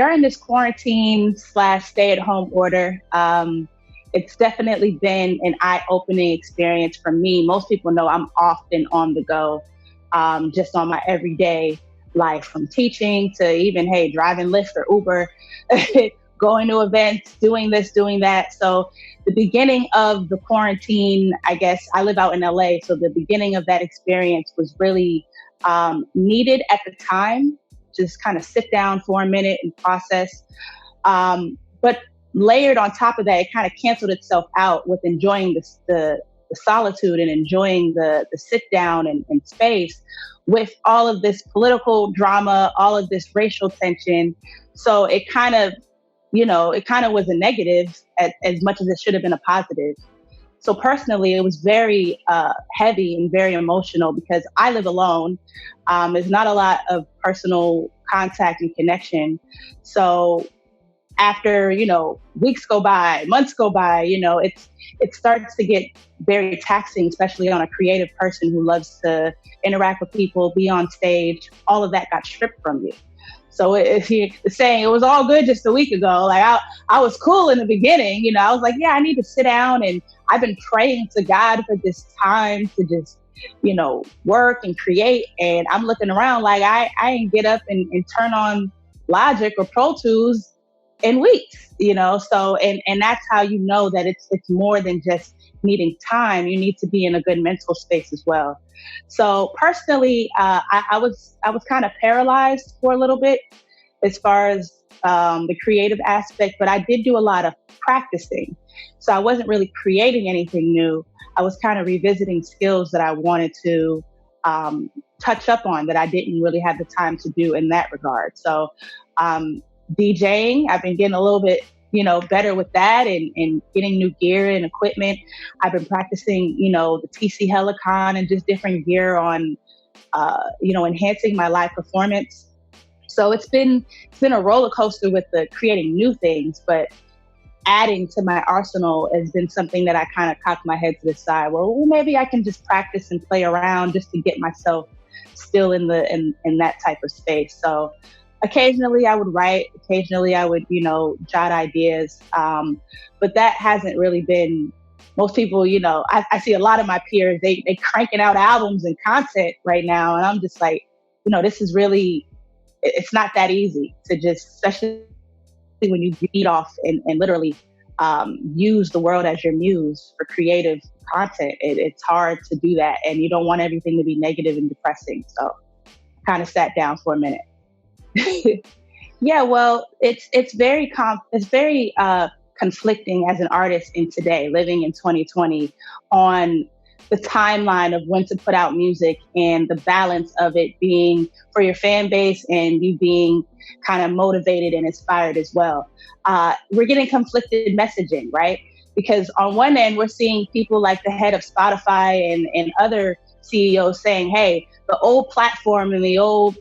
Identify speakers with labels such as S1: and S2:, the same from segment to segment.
S1: during this quarantine slash stay at home order, it's definitely been an eye-opening experience for me. Most people know I'm often on the go, just on my everyday life, from teaching to even, hey, driving Lyft or Uber, going to events, doing this, doing that. So the beginning of the quarantine, I guess I live out in LA. So the beginning of that experience was really needed at the time. Just kind of sit down for a minute and process. But layered on top of that, it kind of canceled itself out with enjoying the solitude and enjoying the sit down and space with all of this political drama, all of this racial tension. So it kind of was a negative as much as it should have been a positive. So personally, it was very heavy and very emotional because I live alone. There's not a lot of personal contact and connection. So after, weeks go by, months go by, it starts to get very taxing, especially on a creative person who loves to interact with people, be on stage. All of that got stripped from you. So if you're saying it was all good just a week ago, like I was cool in the beginning, I was like, yeah, I need to sit down, and I've been praying to God for this time to just, work and create. And I'm looking around like I ain't get up and turn on Logic or Pro Tools in weeks, so, and that's how you know that it's more than just needing time. You need to be in a good mental space as well. So personally, I was kind of paralyzed for a little bit as far as the creative aspect, but I did do a lot of practicing. So I wasn't really creating anything new. I was kind of revisiting skills that I wanted to touch up on that I didn't really have the time to do in that regard. So DJing, I've been getting a little bit, better with that and getting new gear and equipment. I've been practicing, the TC Helicon and just different gear on, enhancing my live performance. So it's been a roller coaster with the creating new things, but adding to my arsenal has been something that I kind of cocked my head to the side. Well, maybe I can just practice and play around just to get myself still in that type of space. So occasionally I would write, occasionally I would, jot ideas. But that hasn't really been, most people, I see a lot of my peers, they cranking out albums and content right now. And I'm just like, this is really, it's not that easy to just, especially when you beat off and literally use the world as your muse for creative content. It's hard to do that. And you don't want everything to be negative and depressing. So kind of sat down for a minute. Yeah, well, it's very conflicting as an artist in today, living in 2020, on the timeline of when to put out music and the balance of it being for your fan base and you being kind of motivated and inspired as well. We're getting conflicted messaging, right? Because on one end, we're seeing people like the head of Spotify and other CEOs saying, hey, the old platform and the old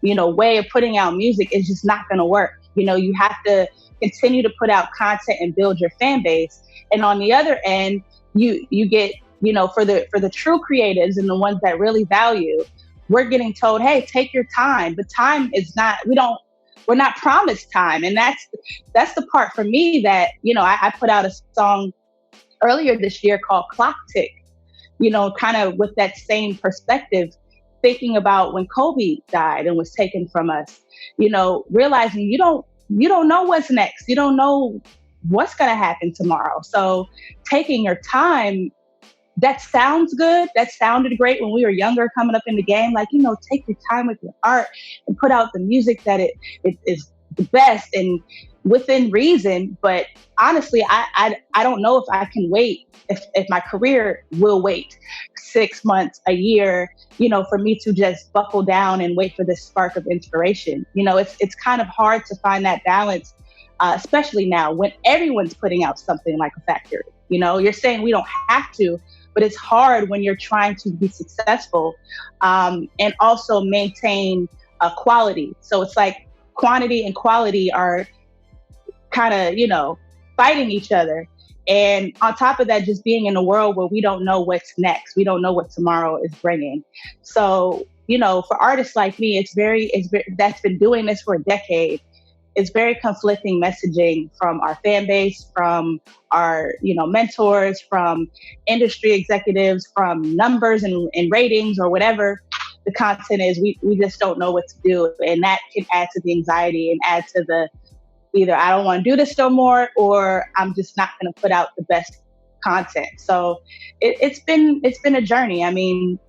S1: way of putting out music is just not going to work. You have to continue to put out content and build your fan base. And on the other end, you get, for the true creatives and the ones that really value, we're getting told, hey, take your time. But time is not, we're not promised time. And that's the part for me that, I put out a song earlier this year called Clock Tick, kind of with that same perspective, thinking about when Kobe died and was taken from us, realizing you don't know what's next. You don't know what's going to happen tomorrow. So taking your time, that sounds good. That sounded great when we were younger coming up in the game. Like, take your time with your art and put out the music that it is the best and within reason. But honestly, I don't know if I can wait, if my career will wait 6 months, a year, for me to just buckle down and wait for this spark of inspiration. It's kind of hard to find that balance, especially now when everyone's putting out something like a factory. You're saying we don't have to, but it's hard when you're trying to be successful and also maintain quality. So it's like quantity and quality are kind of, fighting each other. And on top of that, just being in a world where we don't know what's next. We don't know what tomorrow is bringing. So, for artists like me, it's very that's been doing this for a decade. it's very conflicting messaging from our fan base, from our, mentors, from industry executives, from numbers and ratings or whatever the content is. We just don't know what to do. And that can add to the anxiety and add to the either I don't want to do this no more, or I'm just not going to put out the best content. So it's been a journey. I mean,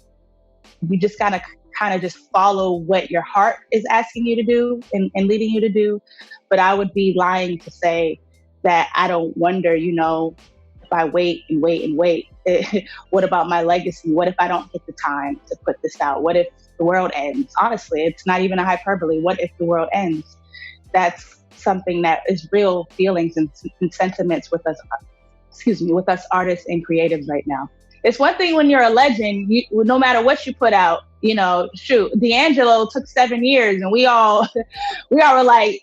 S1: you just gotta kind of just follow what your heart is asking you to do and leading you to do. But I would be lying to say that I don't wonder, if I wait and wait and wait, what about my legacy? What if I don't get the time to put this out? What if the world ends? Honestly, it's not even a hyperbole. What if the world ends? That's something that is real feelings and sentiments with us, with us artists and creatives right now. It's one thing when you're a legend, no matter what you put out, shoot, D'Angelo took 7 years and we all were like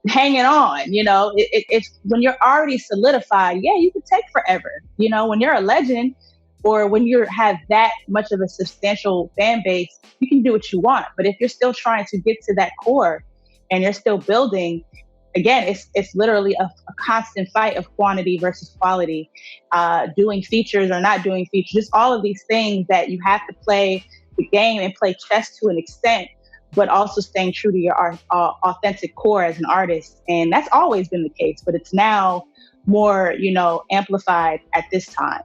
S1: hanging on, it's when you're already solidified. Yeah, you could take forever, when you're a legend or when you have that much of a substantial fan base, you can do what you want. But if you're still trying to get to that core and you're still building, again, it's literally a constant fight of quantity versus quality, doing features or not doing features, just all of these things that you have to play the game and play chess to an extent, but also staying true to your authentic core as an artist. And that's always been the case, but it's now more, amplified at this time.